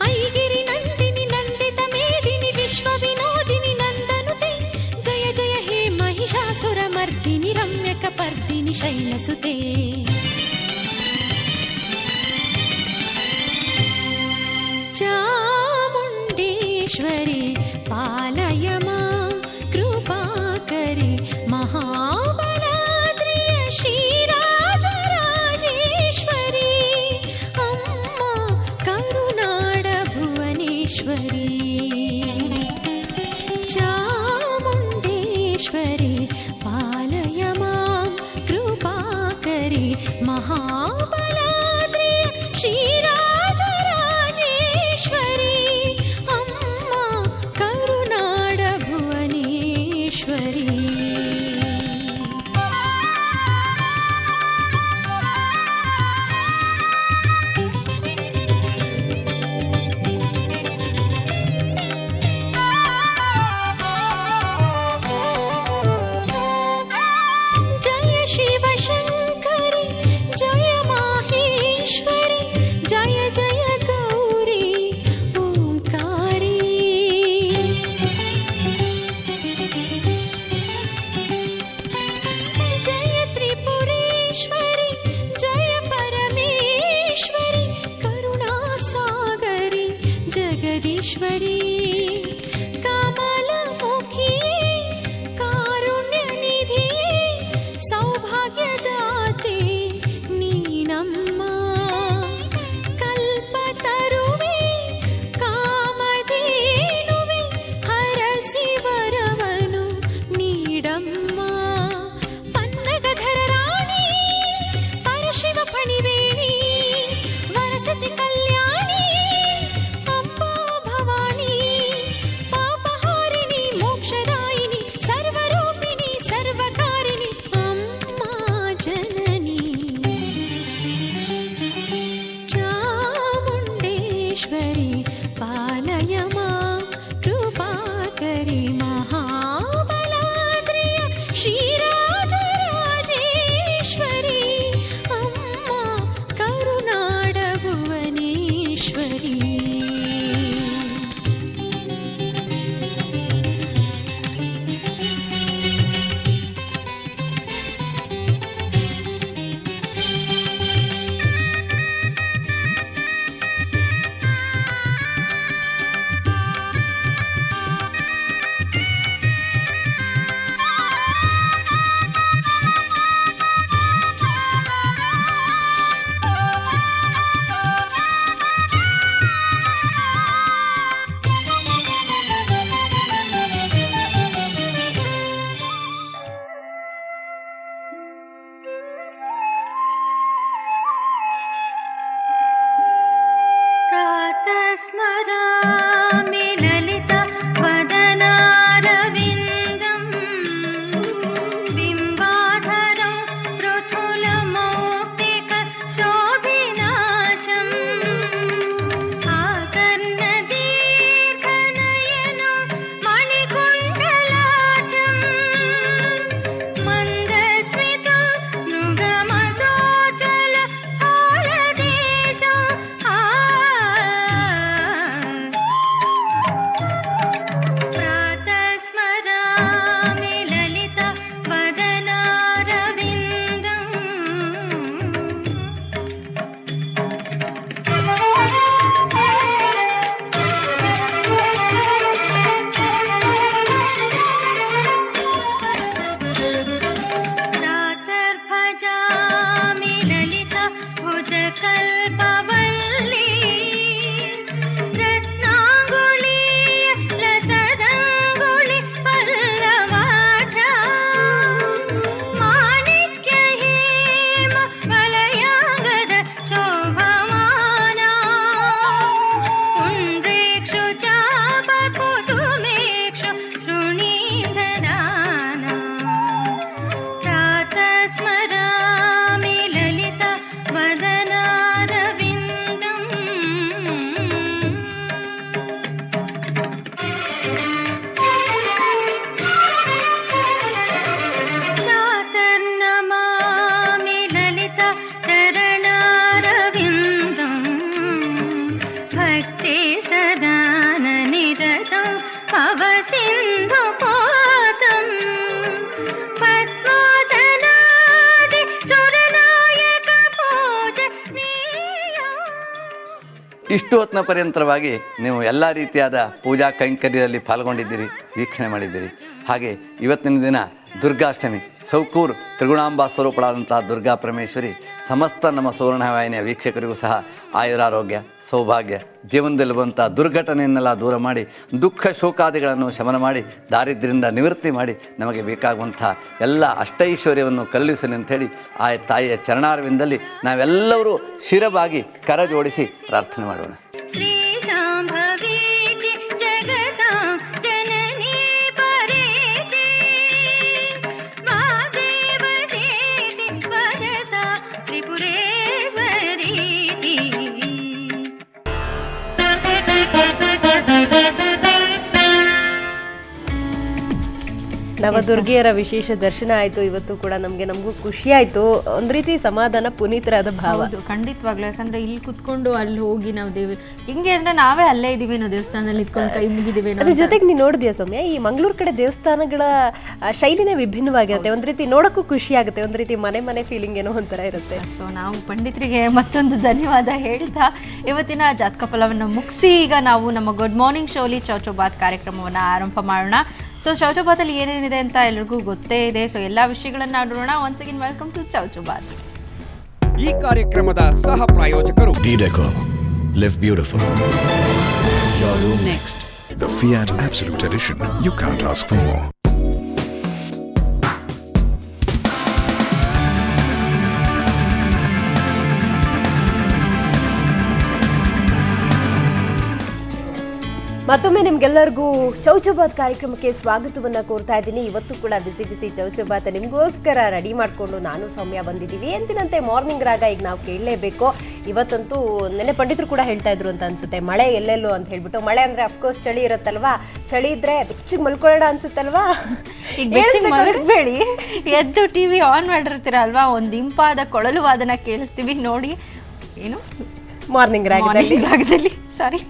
ऐगिरि नन्दिनि नन्दित मेदिनि विश्व विनोदिनि नन्दनुते जय जय हे महिषासुरमर्दिनि रम्यकपर्दिनि शैलसुते चामुण्डेश्वरि पालय मां कृपाकरि महाबलाद्रिय श्रीराजराजेश्वरी अम्मा करुनाड भुवनेश्वरी चामुण्डेश्वरि पालय मां कृपाकरि महाबलाद्रिय श्रीराजराजेश्वरी अम्मा करुनाड भुवनेश्वरी जय शिवशङ्करि जय माहेश्वरि जय जय गौरी ओंकारी जय त्रिपुरेश्वरि जय परमेश्वरि करुणासागरि जगदीश्वरी कमलमुखिये कारुण्यनिधिये सौभाग्यदाते नीनम्मा कल्पतरुवे कामधेनुवे हरसि वरवनु नीडम्मा पन्नगधर राणी परशिव फणिवेणी वरसति कल्याणी अम्बा भवानी पापहारिणी मोक्षदायिनी सर्वरूपिणी सर्वकारिणी अम्मा जननी चामुण्डेश्वरि पालय मां कृपाकरि महाबलाद्रिय श्रीराजराजेश्वरी अम्मा करुनाड भुवनेश्वरी ಇಷ್ಟು ಹೊತ್ತಿನ ಪರ್ಯಂತರವಾಗಿ ನೀವು ಎಲ್ಲ ರೀತಿಯಾದ ಪೂಜಾ ಕೈಂಕರ್ಯದಲ್ಲಿ ಪಾಲ್ಗೊಂಡಿದ್ದೀರಿ, ವೀಕ್ಷಣೆ ಮಾಡಿದ್ದೀರಿ. ಹಾಗೆ ಇವತ್ತಿನ ದಿನ ದುರ್ಗಾಷ್ಟಮಿ, ಸೌಕೂರು ತ್ರಿಗುಣಾಂಬ ಸ್ವರೂಪಳಾದಂಥ ದುರ್ಗಾ ಪರಮೇಶ್ವರಿ ಸಮಸ್ತ ನಮ್ಮ ಸುವರ್ಣವಾಹಿನಿಯ ವೀಕ್ಷಕರಿಗೂ ಸಹ ಆಯುರಾರೋಗ್ಯ, ಸೌಭಾಗ್ಯ, ಜೀವನದಲ್ಲಿ ಬಂಥ ದುರ್ಘಟನೆಯನ್ನೆಲ್ಲ ದೂರ ಮಾಡಿ, ದುಃಖ ಶೋಕಾದಿಗಳನ್ನು ಶಮನ ಮಾಡಿ, ದಾರಿದ್ರ್ಯದಿಂದ ನಿವೃತ್ತಿ ಮಾಡಿ, ನಮಗೆ ಬೇಕಾಗುವಂಥ ಎಲ್ಲ ಅಷ್ಟೈಶ್ವರ್ಯವನ್ನು ಕರುಣಿಸಲಿ ಅಂಥೇಳಿ ಆ ತಾಯಿಯ ಚರಣಾರವಿಂದಲ್ಲಿ ನಾವೆಲ್ಲರೂ ಶಿರಬಾಗಿ ಕರ ಜೋಡಿಸಿ ಪ್ರಾರ್ಥನೆ ಮಾಡೋಣ. ನವದುರ್ಗಿಯರ ವಿಶೇಷ ದರ್ಶನ ಆಯಿತು. ಇವತ್ತು ಕೂಡ ನಮಗೂ ಖುಷಿ ಆಯಿತು, ಒಂದು ರೀತಿ ಸಮಾಧಾನ, ಪುನೀತರಾದ ಭಾವ. ಖಂಡಿತವಾಗ್ಲೂ. ಯಾಕಂದ್ರೆ ಇಲ್ಲಿ ಕುತ್ಕೊಂಡು ಅಲ್ಲಿ ಹೋಗಿ ನಾವು ಹಿಂಗೆ ಅಂದ್ರೆ ನಾವೇ ಅಲ್ಲೇ ಇದೀವಿ, ನಾವು ದೇವಸ್ಥಾನದಲ್ಲಿ ಇಟ್ಕೊಂಡು ಕೈ ಮುಗಿದಿವಿ. ಅದ್ರ ಜೊತೆಗೆ ನೀನು ನೋಡಿದ್ಯಾ ಸೌಮ್ಯ, ಈ ಮಂಗಳೂರು ಕಡೆ ದೇವಸ್ಥಾನಗಳ ಶೈಲಿನೇ ವಿಭಿನ್ನವಾಗಿರುತ್ತೆ. ಒಂದು ರೀತಿ ನೋಡೋಕ್ಕೂ ಖುಷಿ ಆಗುತ್ತೆ, ಒಂದು ರೀತಿ ಮನೆ ಫೀಲಿಂಗ್ ಏನೋ ಒಂಥರ ಇರುತ್ತೆ. ಸೊ ನಾವು ಪಂಡಿತರಿಗೆ ಮತ್ತೊಂದು ಧನ್ಯವಾದ ಹೇಳ್ತಾ ಇವತ್ತಿನ ಜಾತಕ ಫಲವನ್ನು ಮುಗಿಸಿ ಈಗ ನಾವು ನಮ್ಮ ಗುಡ್ ಮಾರ್ನಿಂಗ್ ಶೋಲಿ ಚೌಚೌಬಾತ್ ಕಾರ್ಯಕ್ರಮವನ್ನು ಆರಂಭ ಮಾಡೋಣ. ಸೊ ಚೌಚೌಬಾತಲ್ಲಿ ಏನೇನಿದೆ ಅಂತ ಎಲ್ರಿಗೂ ಗೊತ್ತೇ ಇದೆ. ಸೊ ಎಲ್ಲ ವಿಷಯಗಳನ್ನ ನೋಡೋಣ. Once again welcome to Chow Chow Bath. ಈ ಕಾರ್ಯಕ್ರಮದ ಸಹ ಪ್ರಾಯೋಜಕರು D-Deco. Live beautiful. Your room next. The Fiat Absolute Edition. You can't ask for more. ಮತ್ತೊಮ್ಮೆ ನಿಮ್ಗೆಲ್ಲರಿಗೂ ಚೌಚೌಬಾತ್ ಕಾರ್ಯಕ್ರಮಕ್ಕೆ ಸ್ವಾಗತವನ್ನು ಕೋರ್ತಾ ಇದ್ದೀನಿ. ಇವತ್ತು ಕೂಡ ಬಿಸಿ ಬಿಸಿ ಚೌಚೌಬಾತ್ ನಿಮಗೋಸ್ಕರ ರೆಡಿ ಮಾಡಿಕೊಂಡು ನಾನು ಸೌಮ್ಯ ಬಂದಿದ್ದೀವಿ. ಎಂದಿನಂತೆ ಮಾರ್ನಿಂಗ್ ರಾಗ ಈಗ ನಾವು ಕೇಳಲೇಬೇಕು. ಇವತ್ತಂತೂ ನೆನ್ನೆ ಪಂಡಿತರು ಕೂಡ ಹೇಳ್ತಾ ಇದ್ರು ಅಂತ ಅನ್ಸುತ್ತೆ, ಮಳೆ ಎಲ್ಲೆಲ್ಲೋ ಅಂತ ಹೇಳ್ಬಿಟ್ಟು. ಮಳೆ ಅಂದರೆ ಅಫ್ಕೋರ್ಸ್ ಚಳಿ ಇರುತ್ತಲ್ವಾ, ಚಳಿ ಇದ್ರೆ ಬೆಚ್ಚಿಗೆ ಮಲ್ಕೊಳ್ಳೋಣ ಅನ್ಸುತ್ತಲ್ವಾ. ಮಲಗಬೇಡಿ, ಎದ್ದು ಟಿವಿ ಆನ್ ಮಾಡಿರ್ತೀರಲ್ವಾ, ಒಂದು ಇಂಪಾದ ಕೊಳಲು ವಾದನ ಕೇಳಿಸ್ತೀವಿ ನೋಡಿ. ಏನು ಮಾರ್ನಿಂಗ್ ರಾಗದಲ್ಲಿ ಸಾರಿ.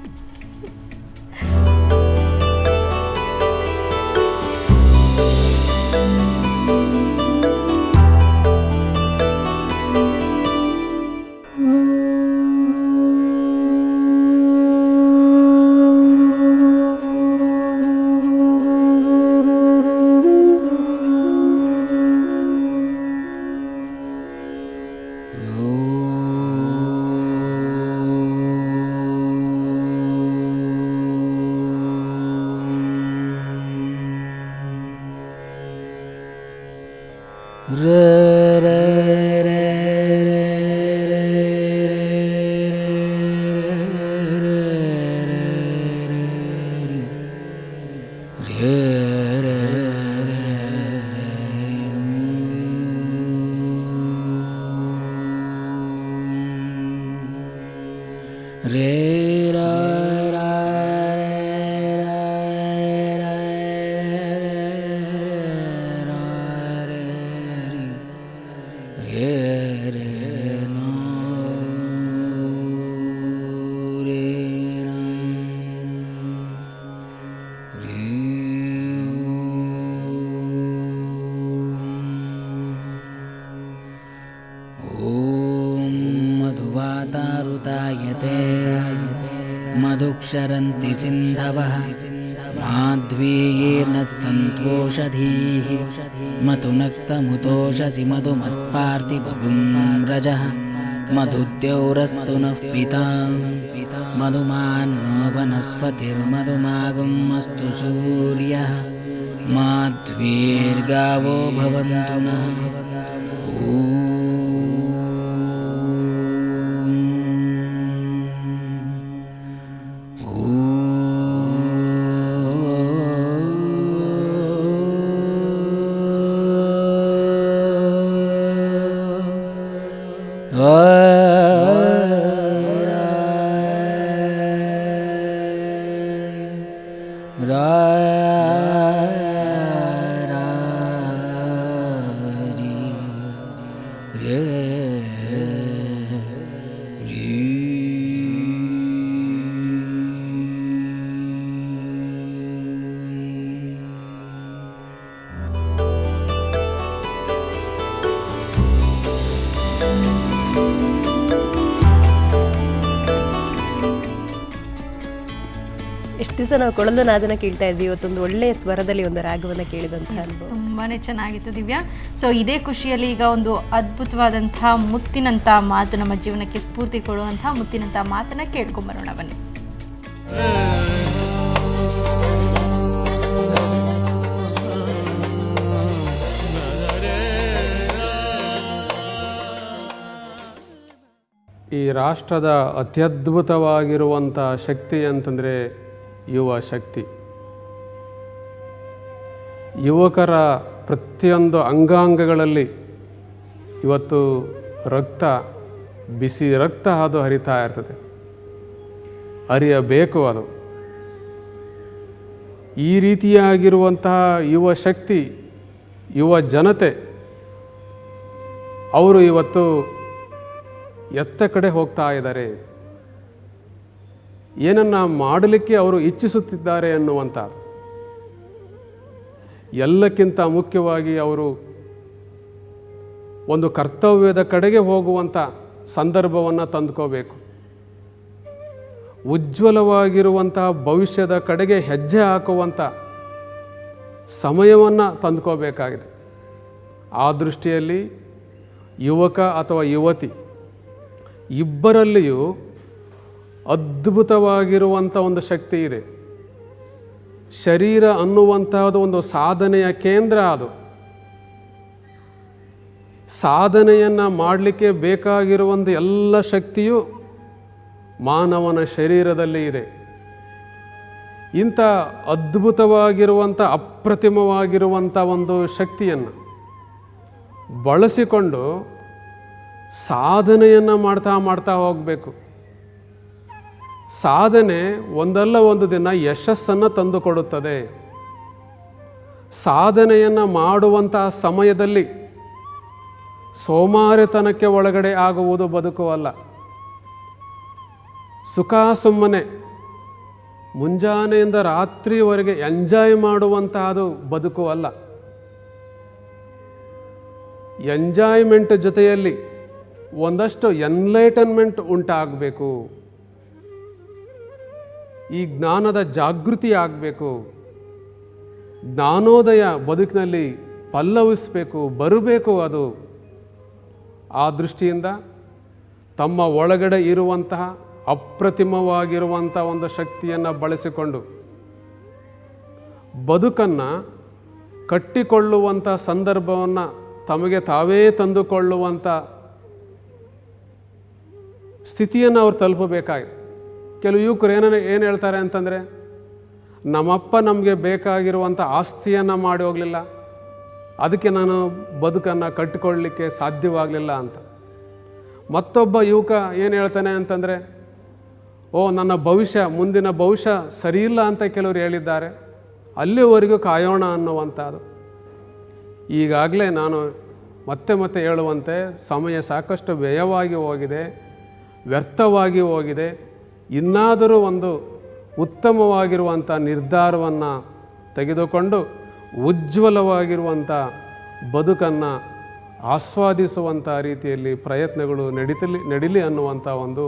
मधुक्षरन्ति सिन्धवः माध्वीयेन सन्तोषधीः मतुनक्तमुतोषसि मधुमत्पार्थिवगुं रजः मधुद्यौरस्तु नः पिता मधुमान्नो वनस्पतिर्मधुमागुम् अस्तु सूर्यः माध्वीर्गावो भवन्तु नः. ಇಷ್ಟು ದಿವಸ ನಾವು ಕೊಳಲು ನಾದನ ಕೇಳ್ತಾ ಇದ್ವಿ, ಇವತ್ತೊಂದು ಒಳ್ಳೆಯ ಸ್ವರದಲ್ಲಿ ಒಂದು ರಾಗವನ್ನು ಕೇಳಿದಂತಹ ಅನುಭವ. ತುಂಬಾ ಚೆನ್ನಾಗಿತ್ತು ದಿವ್ಯಾ. ಸೊ ಇದೇ ಖುಷಿಯಲ್ಲಿ ಈಗ ಒಂದು ಅದ್ಭುತವಾದಂಥ ಮುತ್ತಿನಂಥ ಮಾತು, ನಮ್ಮ ಜೀವನಕ್ಕೆ ಸ್ಫೂರ್ತಿ ಕೊಡುವಂಥ ಮುತ್ತಿನಂಥ ಮಾತನ್ನು ಕೇಳ್ಕೊಂಬರೋಣ ಬನ್ನಿ. ಈ ರಾಷ್ಟ್ರದ ಅತ್ಯದ್ಭುತವಾಗಿರುವಂಥ ಶಕ್ತಿ ಅಂತಂದರೆ ಯುವ ಶಕ್ತಿ. ಯುವಕರ ಪ್ರತಿಯೊಂದು ಅಂಗಾಂಗಗಳಲ್ಲಿ ಇವತ್ತು ರಕ್ತ, ಬಿಸಿ ರಕ್ತ ಅದು ಹರಿತಾ ಇರ್ತದೆ, ಹರಿಯಬೇಕು ಅದು. ಈ ರೀತಿಯಾಗಿರುವಂತಹ ಯುವ ಶಕ್ತಿ, ಯುವ ಜನತೆ ಅವರು ಇವತ್ತು ಎತ್ತ ಕಡೆ ಹೋಗ್ತಾ ಇದ್ದಾರೆ, ಏನನ್ನ ಮಾಡಲಿಕ್ಕೆ ಅವರು ಇಚ್ಛಿಸುತ್ತಿದ್ದಾರೆ ಅನ್ನುವಂಥ, ಎಲ್ಲಕ್ಕಿಂತ ಮುಖ್ಯವಾಗಿ ಅವರು ಒಂದು ಕರ್ತವ್ಯದ ಕಡೆಗೆ ಹೋಗುವಂಥ ಸಂದರ್ಭವನ್ನು ತಂದುಕೋಬೇಕು. ಉಜ್ವಲವಾಗಿರುವಂಥ ಭವಿಷ್ಯದ ಕಡೆಗೆ ಹೆಜ್ಜೆ ಹಾಕುವಂಥ ಸಮಯವನ್ನು ತಂದುಕೋಬೇಕಾಗಿದೆ. ಆ ದೃಷ್ಟಿಯಲ್ಲಿ ಯುವಕ ಅಥವಾ ಯುವತಿ ಇಬ್ಬರಲ್ಲಿಯೂ ಅದ್ಭುತವಾಗಿರುವಂಥ ಒಂದು ಶಕ್ತಿ ಇದೆ. ಶರೀರ ಅನ್ನುವಂತಹದ್ದು ಒಂದು ಸಾಧನೆಯ ಕೇಂದ್ರ. ಅದು ಸಾಧನೆಯನ್ನು ಮಾಡಲಿಕ್ಕೆ ಬೇಕಾಗಿರುವಂಥ ಎಲ್ಲ ಶಕ್ತಿಯೂ ಮಾನವನ ಶರೀರದಲ್ಲಿ ಇದೆ. ಇಂಥ ಅದ್ಭುತವಾಗಿರುವಂಥ ಅಪ್ರತಿಮವಾಗಿರುವಂಥ ಒಂದು ಶಕ್ತಿಯನ್ನು ಬಳಸಿಕೊಂಡು ಸಾಧನೆಯನ್ನು ಮಾಡ್ತಾ ಹೋಗಬೇಕು. ಸಾಧನೆ ಒಂದಲ್ಲ ಒಂದು ದಿನ ಯಶಸ್ಸನ್ನು ತಂದುಕೊಡುತ್ತದೆ. ಸಾಧನೆಯನ್ನು ಮಾಡುವಂತಹ ಸಮಯದಲ್ಲಿ ಸೋಮಾರಿತನಕ್ಕೆ ಒಳಗಡೆ ಆಗುವುದು ಬದುಕು ಅಲ್ಲ. ಸುಖ ಸುಮ್ಮನೆ ಮುಂಜಾನೆಯಿಂದ ರಾತ್ರಿವರೆಗೆ ಎಂಜಾಯ್ ಮಾಡುವಂತಹದ್ದು ಬದುಕು ಅಲ್ಲ. ಎಂಜಾಯ್ಮೆಂಟ್ ಜೊತೆಯಲ್ಲಿ ಒಂದಷ್ಟು ಎನ್ಲೈಟನ್ಮೆಂಟ್ ಉಂಟಾಗಬೇಕು. ಈ ಜ್ಞಾನದ ಜಾಗೃತಿ ಆಗಬೇಕು. ಜ್ಞಾನೋದಯ ಬದುಕಿನಲ್ಲಿ ಪಲ್ಲವಿಸಬೇಕು, ಬರಬೇಕು. ಅದು ಆ ದೃಷ್ಟಿಯಿಂದ ತಮ್ಮ ಒಳಗಡೆ ಇರುವಂತಹ ಅಪ್ರತಿಮವಾಗಿರುವಂಥ ಒಂದು ಶಕ್ತಿಯನ್ನು ಬಳಸಿಕೊಂಡು ಬದುಕನ್ನು ಕಟ್ಟಿಕೊಳ್ಳುವಂಥ ಸಂದರ್ಭವನ್ನು ತಮಗೆ ತಾವೇ ತಂದುಕೊಳ್ಳುವಂಥ ಸ್ಥಿತಿಯನ್ನು ಅವ್ರು ತಲುಪಬೇಕಾಗಿದೆ. ಕೆಲವು ಯುವಕರು ಏನು ಹೇಳ್ತಾರೆ ಅಂತಂದರೆ, ನಮ್ಮಪ್ಪ ನಮಗೆ ಬೇಕಾಗಿರುವಂಥ ಆಸ್ತಿಯನ್ನು ಮಾಡಿ ಹೋಗಲಿಲ್ಲ, ಅದಕ್ಕೆ ನಾನು ಬದುಕನ್ನು ಕಟ್ಟಿಕೊಳ್ಳಲಿಕ್ಕೆ ಸಾಧ್ಯವಾಗಲಿಲ್ಲ ಅಂತ. ಮತ್ತೊಬ್ಬ ಯುವಕ ಏನು ಹೇಳ್ತಾನೆ ಅಂತಂದರೆ, ನನ್ನ ಭವಿಷ್ಯ, ಮುಂದಿನ ಭವಿಷ್ಯ ಸರಿಯಿಲ್ಲ ಅಂತ ಕೆಲವರು ಹೇಳಿದ್ದಾರೆ, ಅಲ್ಲಿವರೆಗೂ ಕಾಯೋಣ ಅನ್ನುವಂಥದ್ದು. ಈಗಾಗಲೇ ನಾನು ಮತ್ತೆ ಹೇಳುವಂತೆ ಸಮಯ ಸಾಕಷ್ಟು ವ್ಯಯವಾಗಿ ಹೋಗಿದೆ, ವ್ಯರ್ಥವಾಗಿ ಹೋಗಿದೆ. ಇನ್ನಾದರೂ ಒಂದು ಉತ್ತಮವಾಗಿರುವಂಥ ನಿರ್ಧಾರವನ್ನು ತೆಗೆದುಕೊಂಡು ಉಜ್ವಲವಾಗಿರುವಂಥ ಬದುಕನ್ನು ಆಸ್ವಾದಿಸುವಂಥ ರೀತಿಯಲ್ಲಿ ಪ್ರಯತ್ನಗಳು ನಡೀಲಿ ಅನ್ನುವಂಥ ಒಂದು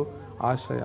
ಆಶಯ.